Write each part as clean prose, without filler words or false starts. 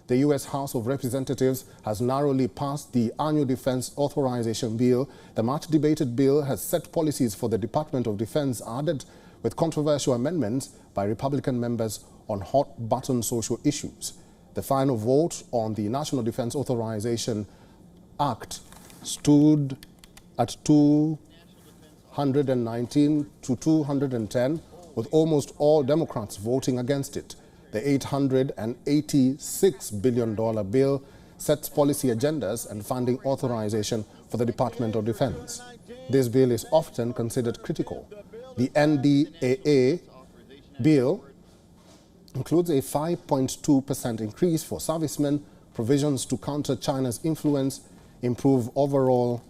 The U.S. House of Representatives has narrowly passed the Annual Defense Authorization Bill. The much-debated bill has set policies for the Department of Defense, added with controversial amendments by Republican members on hot-button social issues. The final vote on the National Defense Authorization Act stood at 219 to 210, with almost all Democrats voting against it. The $886 billion bill sets policy agendas and funding authorization for the Department of Defense. This bill is often considered critical. The NDAA bill includes a 5.2% increase for servicemen, provisions to counter China's influence, improve overall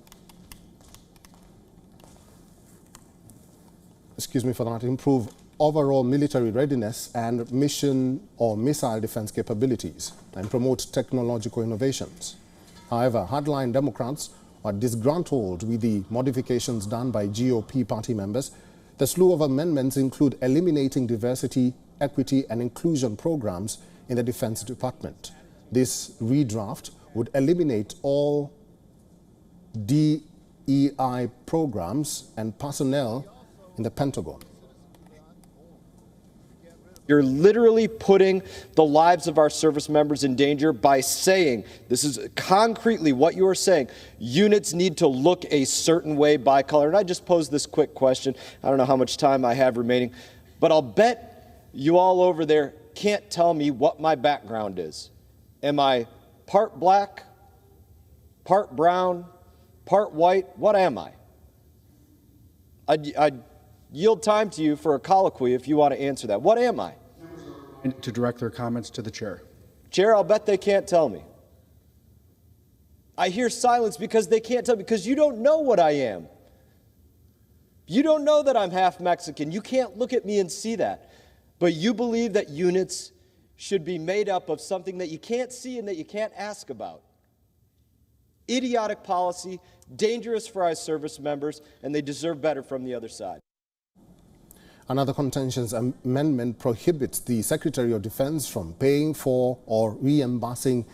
military readiness and mission or missile defense capabilities, and promote technological innovations. However, hardline Democrats are disgruntled with the modifications done by GOP party members. The slew of amendments include eliminating diversity, equity and inclusion programs in the Defense Department. This redraft would eliminate all DEI programs and personnel in the Pentagon. You're literally putting the lives of our service members in danger by saying, this is concretely what you are saying, units need to look a certain way by color. And I just posed this quick question. I don't know how much time I have remaining, but I'll bet you all over there can't tell me what my background is. Am I part black, part brown, part white? What am I? I'd yield time to you for a colloquy if you want to answer that. What am I? To direct their comments to the chair. Chair, I'll bet they can't tell me. I hear silence because they can't tell me, because you don't know what I am. You don't know that I'm half Mexican. You can't look at me and see that. But you believe that units should be made up of something that you can't see and that you can't ask about. Idiotic policy, dangerous for our service members, and they deserve better from the other side. Another contentious amendment prohibits the Secretary of Defense from paying for or reimbursing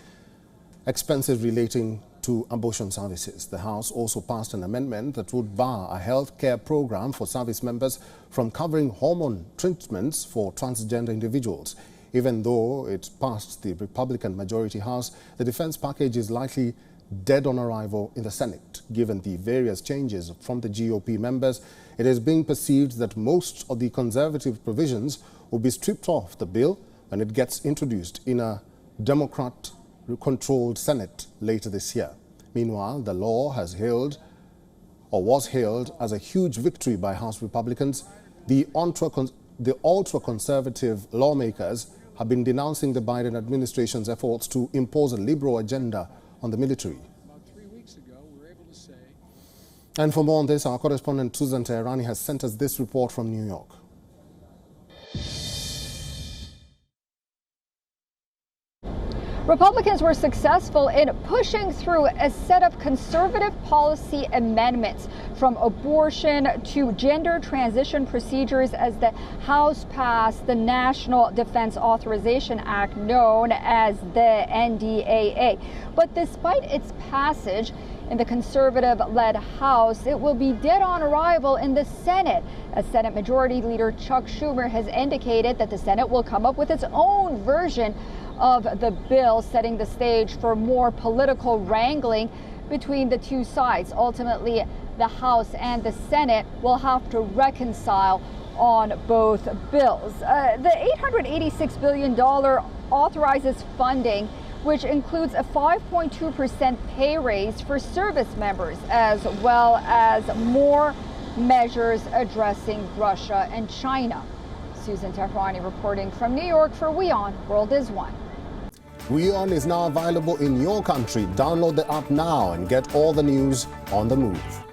expenses relating to abortion services. The House also passed an amendment that would bar a health care program for service members from covering hormone treatments for transgender individuals. Even though it passed the Republican majority House, the defense package is likely dead on arrival in the Senate. Given the various changes from the GOP members, it is being perceived that most of the conservative provisions will be stripped off the bill when it gets introduced in a Democrat-controlled Senate later this year. Meanwhile, the law was hailed as a huge victory by House Republicans. The ultra-conservative lawmakers have been denouncing the Biden administration's efforts to impose a liberal agenda on the military. About 3 weeks ago, we were able to say... And for more on this, our correspondent Susan Teherani has sent us this report from New York. Republicans were successful in pushing through a set of conservative policy amendments, from abortion to gender transition procedures, as the House passed the National Defense Authorization Act, known as the NDAA. But despite its passage in the conservative-led House, it will be dead on arrival in the Senate, as Senate Majority Leader Chuck Schumer has indicated that the Senate will come up with its own version of the bill, setting the stage for more political wrangling between the two sides. Ultimately, the House and the Senate will have to reconcile on both bills. The $886 billion authorizes funding, which includes a 5.2% pay raise for service members, as well as more measures addressing Russia and China. Susan Teherani reporting from New York for WION World is One. WION is now available in your country. Download the app now and get all the news on the move.